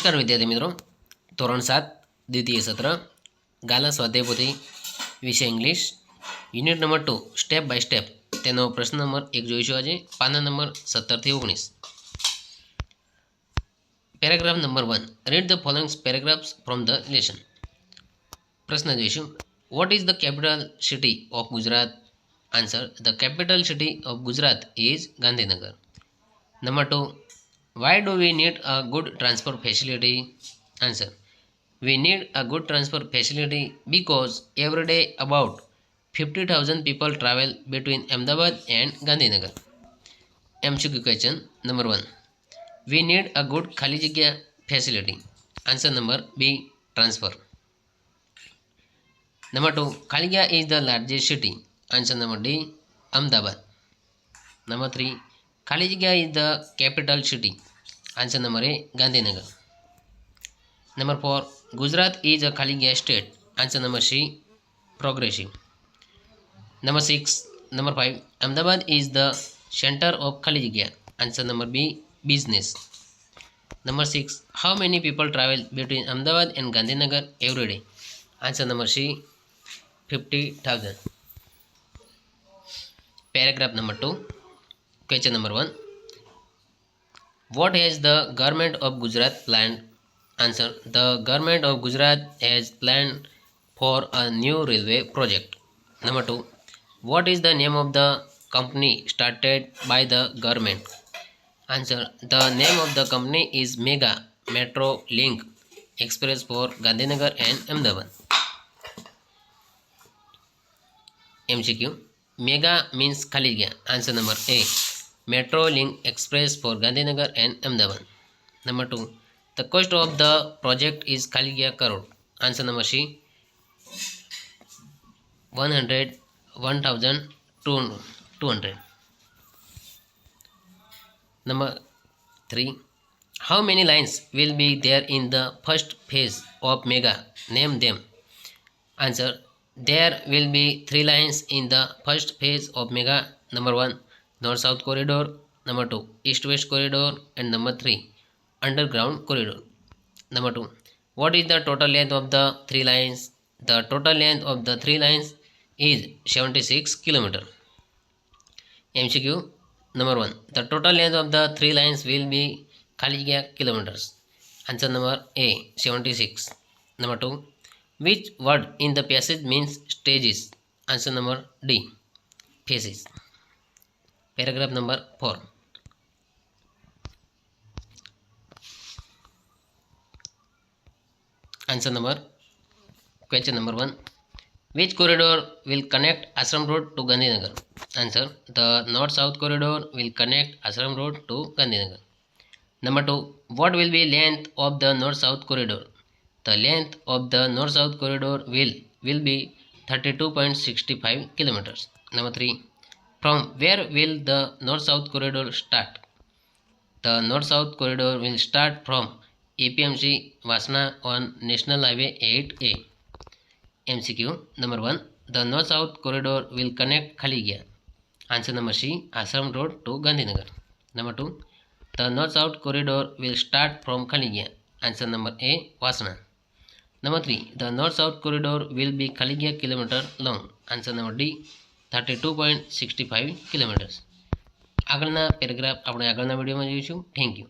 નમસ્કાર વિદ્યાર્થી મિત્રો, ધોરણ 7 દ્વિતીય સત્ર ગાલા સ્વાધ્યાય પોથી વિષય English unit number 2 step by step તેનો પ્રશ્ન નંબર 1 જોઈશું. આજે પાના નંબર 17 થી 19. Paragraph number 1, read the following paragraphs from the lesson. પ્રશ્ન જોઈશું. What is the capital city of Gujarat? Answer, the capital city of Gujarat is Gandhinagar. Number 2, why do we need a good transport facility? Answer, we need a good transport facility because every day about 50,000 people travel between Ahmedabad and Gandhinagar. MCQ question number 1, we need a good ખાલી જગ્યા facility. Answer number B, transfer. Number 2, Khaliga is the largest city. Answer number D, Ahmedabad. Number 3, ખાલી જગ્યા is the capital city. Answer number A, Gandhinagar. Number 4, Gujarat is a ખાલી જગ્યા state. Answer number C, progressive. Number 5, Ahmedabad is the center of ખાલી જગ્યા. Answer number B, business. Number 6, how many people travel between Ahmedabad and Gandhinagar every day? Answer number C, 50,000. Paragraph number 2, question number 1, what has the government of Gujarat planned? Answer, the government of Gujarat has planned for a new railway project. Number 2, what is the name of the company started by the government? Answer, the name of the company is Mega Metro Link Express for Gandhinagar and Ahmedabad. MCQ, Mega means ખાલી જગ્યા. Answer number A, Metro Link Express for Gandhinagar and Ahmedabad. Number 2, the cost of the project is ખાલી જગ્યા crore. Answer number C, 101,200. Number 3, how many lines will be there in the first phase of Mega? Name them. Answer, there will be 3 lines in the first phase of Mega. Number 1, North-South corridor. Number 2, East-West corridor. And number 3, underground corridor. Number 2, what is the total length of the 3 lines? The total length of the 3 lines is 76 km. MCQ number 1, the total length of the 3 lines will be ખાલી જગ્યા kilometers. Answer number A, 76. Number 2, which word in the passage means stages? Answer number D, phases. Paragraph number 4. Answer number question number 1, which corridor will connect Ashram Road to Gandhinagar? Answer, the North-South corridor will connect Ashram Road to Gandhinagar. Number 2, what will be length of the North-South corridor? The length of the North-South corridor will be 32.65 kilometers. Number 3, from where will the North-South corridor start? The North-South corridor will start from APMC Vasna on National Highway 8A. MCQ number 1, the North-South corridor will connect ખાલી જગ્યા. Answer number C, Ashram Road to Gandhinagar. Number 2, the North-South corridor will start from ખાલી જગ્યા. Answer number A, Vasna. Number 3, the North-South corridor will be ખાલી જગ્યા kilometer long. Answer number D, 32.65 kilometers. આગળના paragraph આપણે આગળના વિડીયોમાં જોઈશું. Thank you.